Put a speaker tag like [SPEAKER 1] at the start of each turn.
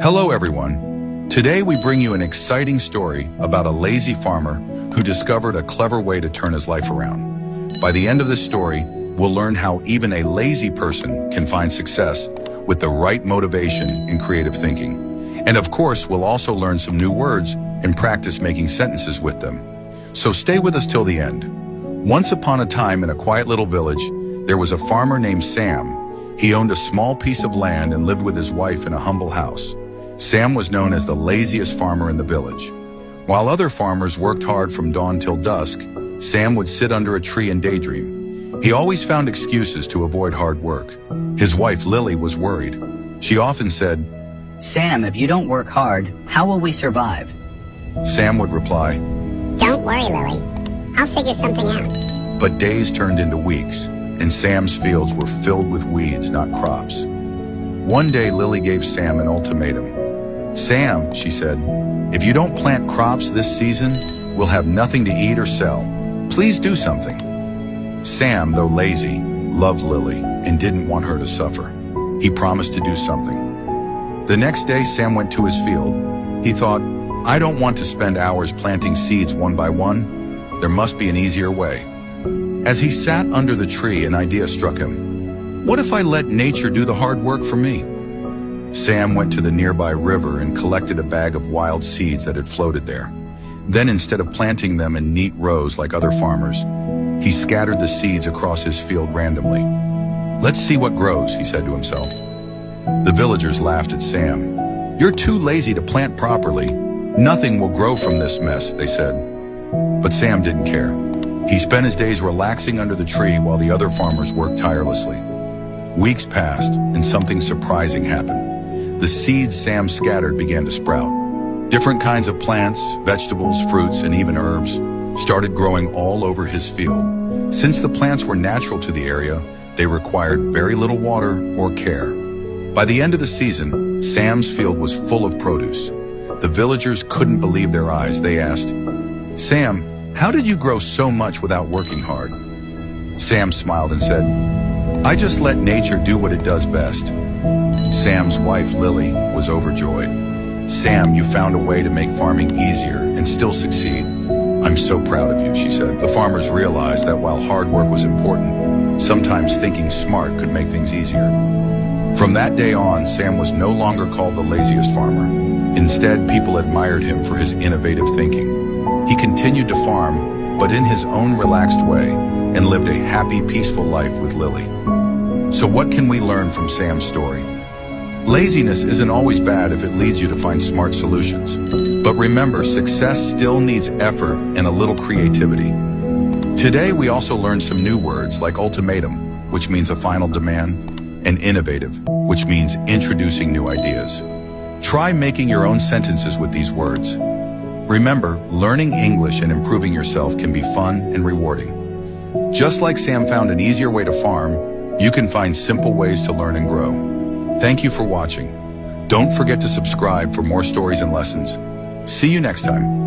[SPEAKER 1] Hello everyone. Today we bring you an exciting story about a lazy farmer who discovered a clever way to turn his life around. By the end of this story, we'll learn how even a lazy person can find success with the right motivation and creative thinking. And of course, we'll also learn some new words and practice making sentences with them. So stay with us till the end. Once upon a time in a quiet little village, there was a farmer named Sam. He owned a small piece of land and lived with his wife in a humble house. Sam was known as the laziest farmer in the village. While other farmers worked hard from dawn till dusk, Sam would sit under a tree and daydream. He always found excuses to avoid hard work. His wife, Lily, was worried. She often said,
[SPEAKER 2] "Sam, if you don't work hard, how will we survive?"
[SPEAKER 1] Sam would reply,
[SPEAKER 3] "Don't worry, Lily. I'll figure something out."
[SPEAKER 1] but days turned into weeks, and Sam's fields were filled with weeds, not crops. One day, Lily gave Sam an ultimatum. "Sam," she said, "if you don't plant crops this season, we'll have nothing to eat or sell. Please do something." Sam, though lazy, loved Lily and didn't want her to suffer. He promised to do something. The next day, Sam went to his field. He thought, "I don't want to spend hours planting seeds one by one. There must be an easier way." As he sat under the tree, an idea struck him. What if I let nature do the hard work for me? Sam went to the nearby river and collected a bag of wild seeds that had floated there. Then, instead of planting them in neat rows like other farmers, he scattered the seeds across his field randomly. "Let's see what grows," he said to himself. The villagers laughed at Sam. "You're too lazy to plant properly. Nothing will grow from this mess," they said. But Sam didn't care. He spent his days relaxing under the tree while the other farmers worked tirelessly. Weeks passed, and something surprising happened. The seeds Sam scattered began to sprout. Different kinds of plants, vegetables, fruits, and even herbs started growing all over his field. Since the plants were natural to the area, they required very little water or care. By the end of the season, Sam's field was full of produce. The villagers couldn't believe their eyes. They asked, "Sam, how did you grow so much without working hard?" Sam smiled and said, "I just let nature do what it does best." Sam's wife, Lily, was overjoyed. "Sam, you found a way to make farming easier and still succeed. I'm so proud of you," she said. The farmers realized that while hard work was important, sometimes thinking smart could make things easier. From that day on, Sam was no longer called the laziest farmer. Instead, people admired him for his innovative thinking. He continued to farm, but in his own relaxed way, and lived a happy, peaceful life with Lily. So what can we learn from Sam's story? Laziness isn't always bad if it leads you to find smart solutions. But remember, success still needs effort and a little creativity. Today, we also learned some new words like ultimatum, which means a final demand, and innovative, which means introducing new ideas. Try making your own sentences with these words. Remember, learning English and improving yourself can be fun and rewarding. Just like Sam found an easier way to farm, you can find simple ways to learn and grow. Thank you for watching. Don't forget to subscribe for more stories and lessons. See you next time.